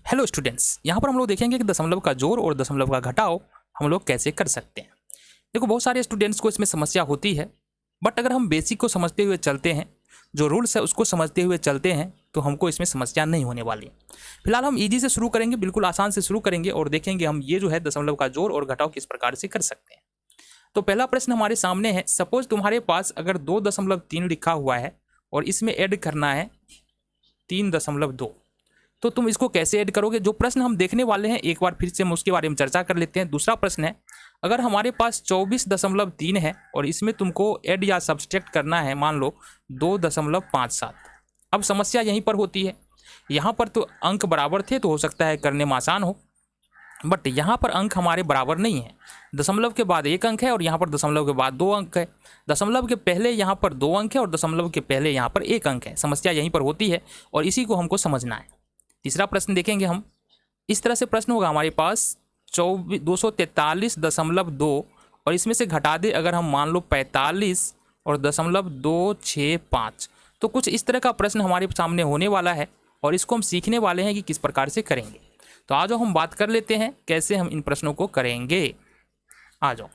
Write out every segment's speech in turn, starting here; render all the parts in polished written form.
Hello students, यहाँ पर हम लोग देखेंगे कि दशमलव का जोड़ और दशमलव का घटाव हम लोग कैसे कर सकते हैं। देखो, बहुत सारे स्टूडेंट्स को इसमें समस्या होती है, बट अगर हम बेसिक को समझते हुए चलते हैं, जो रूल्स है उसको समझते हुए चलते हैं, तो हमको इसमें समस्या नहीं होने वाली। फिलहाल हम इजी से शुरू करेंगे, बिल्कुल आसान से शुरू करेंगे और देखेंगे हम ये जो है दशमलव का जोड़ और घटाव किस प्रकार से कर सकते हैं। तो पहला प्रश्न हमारे सामने है, सपोज तुम्हारे पास अगर 2.3 लिखा हुआ है और इसमें ऐड करना है 3.2, तो तुम इसको कैसे ऐड करोगे। जो प्रश्न हम देखने वाले हैं एक बार फिर से हम उसके बारे में चर्चा कर लेते हैं। दूसरा प्रश्न है, अगर हमारे पास 24.3 है और इसमें तुमको ऐड या सब्सट्रैक्ट करना है मान लो 2.57। अब समस्या यहीं पर होती है, यहाँ पर तो अंक बराबर थे तो हो सकता है करने में आसान हो, बट यहाँ पर अंक हमारे बराबर नहीं है। दशमलव के बाद 1 अंक है और यहाँ पर दशमलव के बाद 2 अंक है। दशमलव के पहले यहाँ पर 2 अंक है और दशमलव के पहले यहाँ पर 1 अंक है। समस्या यहीं पर होती है और इसी को हमको समझना है। तीसरा प्रश्न देखेंगे हम, इस तरह से प्रश्न होगा हमारे पास 243.2 और इसमें से घटा दे अगर हम मान लो 45 और 0.265, तो कुछ इस तरह का प्रश्न हमारे सामने होने वाला है और इसको हम सीखने वाले हैं कि किस प्रकार से करेंगे। तो आ जाओ हम बात कर लेते हैं कैसे हम इन प्रश्नों को करेंगे। आ जाओ।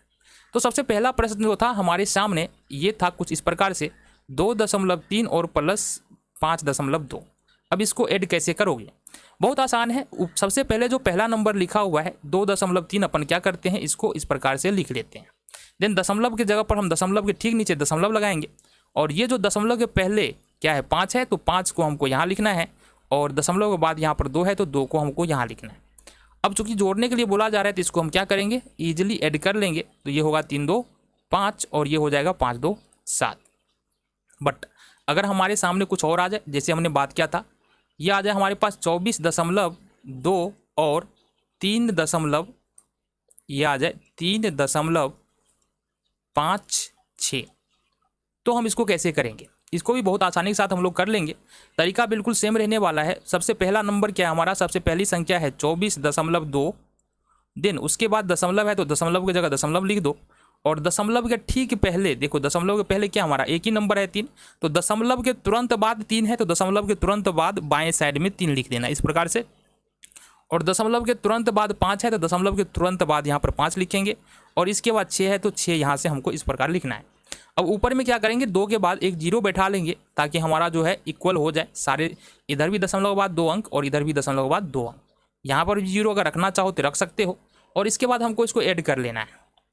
तो सबसे पहला प्रश्न जो था हमारे सामने ये था कुछ इस प्रकार से, 2.3 और प्लस 5.2। अब इसको ऐड कैसे करोगे। बहुत आसान है। सबसे पहले जो पहला नंबर लिखा हुआ है 2.3, अपन क्या करते हैं इसको इस प्रकार से लिख लेते हैं। देन दशमलव की जगह पर हम दशमलव के ठीक नीचे दशमलव लगाएंगे और ये जो दशमलव के पहले क्या है 5 है, तो 5 को हमको यहाँ लिखना है और दशमलव के बाद यहाँ पर 2 है तो 2 को हमको यहाँ लिखना है। अब चूंकि जोड़ने के लिए बोला जा रहा है तो इसको हम क्या करेंगे, ईजिली ऐड कर लेंगे। तो ये होगा 3 2 5 और ये हो जाएगा 5 2 7। बट अगर हमारे सामने कुछ और आ जाए, जैसे हमने बात किया था, ये आ जाए हमारे पास 24.2 और 3 ये आ जाए 3.56, तो हम इसको कैसे करेंगे। इसको भी बहुत आसानी के साथ हम लोग कर लेंगे। तरीका बिल्कुल सेम रहने वाला है। सबसे पहला नंबर क्या है हमारा, सबसे पहली संख्या है 24.2, देन उसके बाद दशमलव है तो दशमलव की जगह दशमलव लिख दो और दशमलव के ठीक पहले देखो, दशमलव के पहले क्या हमारा एक ही नंबर है 3, तो दशमलव के तुरंत बाद 3 है तो दशमलव के तुरंत बाद बाएं साइड में 3 लिख देना इस प्रकार से। और दशमलव के तुरंत बाद 5 है तो दशमलव के तुरंत बाद यहाँ पर 5 लिखेंगे और इसके बाद 6 है तो 6 यहाँ से हमको इस प्रकार लिखना है। अब ऊपर में क्या करेंगे, 2 के बाद एक 0 बैठा लेंगे ताकि हमारा जो है इक्वल हो जाए सारे। इधर भी दशमलव के बाद 2 अंक और इधर भी दशमलव के बाद 2 अंक। यहाँ पर 0 अगर रखना चाहो तो रख सकते हो। और इसके बाद हमको इसको ऐड कर लेना है,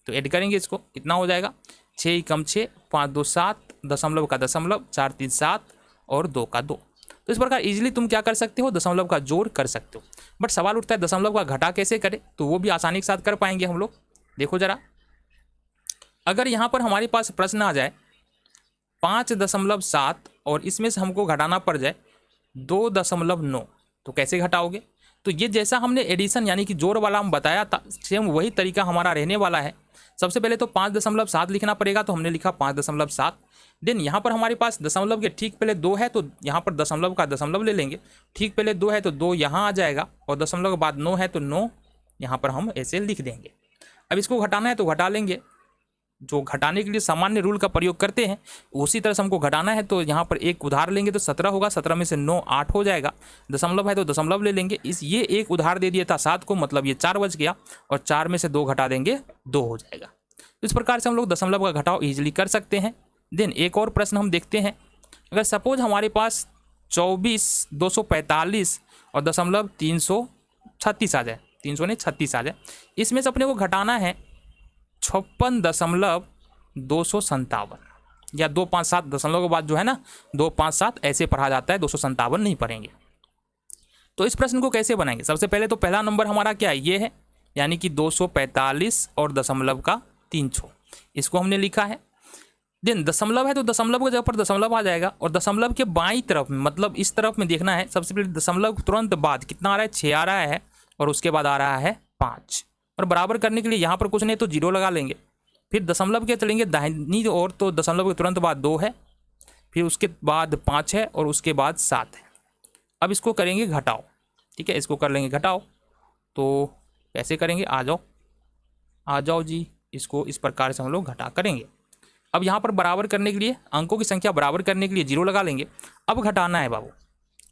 तो ऐड करेंगे इसको, कितना हो जाएगा 6 कम 6 5 2 7, दशमलव का दशमलव 4 3 7 और 2 का 2। तो इस प्रकार इजीली तुम क्या कर सकते हो, दशमलव का जोड़ कर सकते हो। बट सवाल उठता है दशमलव का घटा कैसे करें, तो वो भी आसानी के साथ कर पाएंगे हम लोग। देखो जरा, अगर यहाँ पर हमारे पास प्रश्न आ जाए 5.7 और इसमें से हमको घटाना पड़ जाए 2.9, तो कैसे घटाओगे। तो ये जैसा हमने एडिशन यानी कि जोड़ वाला हम बताया था, सेम वही तरीका हमारा रहने वाला है। सबसे पहले तो 5.7 लिखना पड़ेगा, तो हमने लिखा 5.7। देन यहाँ पर हमारे पास दशमलव के ठीक पहले 2 है तो यहाँ पर दशमलव का दशमलव ले लेंगे। ठीक पहले 2 है तो 2 यहाँ आ जाएगा और दशमलव के बाद 9 है तो 9 यहाँ पर हम ऐसे लिख देंगे। अब इसको घटाना है तो घटा लेंगे, जो घटाने के लिए सामान्य रूल का प्रयोग करते हैं उसी तरह से हमको घटाना है। तो यहाँ पर एक उधार लेंगे तो 17 होगा, 17 में से 9 8 हो जाएगा। दशमलव है तो दशमलव ले लेंगे, ये एक उधार दे दिया था 7 को, मतलब ये 4 बच गया और 4 में से 2 घटा देंगे 2 हो जाएगा। इस प्रकार से हम लोग दशमलव का घटाव ईजिली कर सकते हैं। देन एक और प्रश्न हम देखते हैं, अगर सपोज हमारे पास 24.245 और दशमलव 336 आ जाए, 300 नहीं 36 आ जाए, इसमें से अपने को घटाना है 56.257 या 257 दशमलव के बाद जो है ना 257 ऐसे पढ़ा जाता है, 257 नहीं पढ़ेंगे। तो इस प्रश्न को कैसे बनाएंगे, सबसे पहले तो पहला नंबर हमारा क्या है, ये है यानी कि 245 और दशमलव का 300, इसको हमने लिखा है। देन दशमलव है तो दशमलव की जगह पर दशमलव आ जाएगा और दशमलव के बाईं तरफ में मतलब इस तरफ में देखना है। सबसे पहले दशमलव के तुरंत बाद कितना आ रहा है, 6 आ रहा है और उसके बाद आ रहा है 5। और बराबर करने के लिए यहाँ पर कुछ नहीं तो 0 लगा लेंगे। फिर दशमलव के चलेंगे दाहिनी ओर, तो दशमलव के तुरंत बाद 2 है, फिर उसके बाद 5 है और उसके बाद 7 है। अब इसको करेंगे घटाओ, ठीक है, इसको कर लेंगे घटाओ। तो कैसे करेंगे, आ जाओ जी, इसको इस प्रकार से हम लोग घटा करेंगे। अब यहाँ पर बराबर करने के लिए अंकों की संख्या बराबर करने के लिए 0 लगा लेंगे। अब घटाना है बाबू,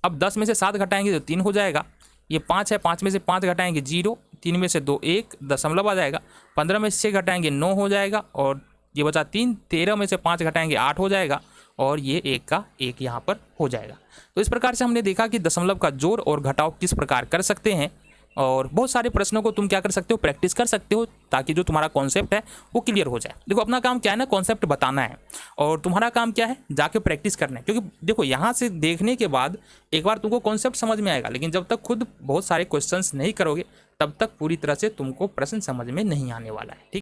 अब 10 में से 7 घटाएंगे तो 3 हो जाएगा, ये 5 है, 5 में से 5 घटाएंगे 0, 3 में से 2 1, दशमलव आ जाएगा। 15 में से 6 घटाएंगे 9 हो जाएगा, और ये बचा 3, 13 में से 5 घटाएंगे 8 हो जाएगा, और ये 1 का 1 यहाँ पर हो जाएगा। तो इस प्रकार से हमने देखा कि दशमलव का जोड़ और घटाव किस प्रकार कर सकते हैं, और बहुत सारे प्रश्नों को तुम क्या कर सकते हो, प्रैक्टिस कर सकते हो, ताकि जो तुम्हारा कॉन्सेप्ट है वो क्लियर हो जाए। देखो अपना काम क्या है ना, कॉन्सेप्ट बताना है, और तुम्हारा काम क्या है, जाके प्रैक्टिस करना है। क्योंकि देखो यहाँ से देखने के बाद एक बार तुमको कॉन्सेप्ट समझ में आएगा, लेकिन जब तक खुद बहुत सारे क्वेश्चंस नहीं करोगे तब तक पूरी तरह से तुमको प्रश्न समझ में नहीं आने वाला है। ठीक।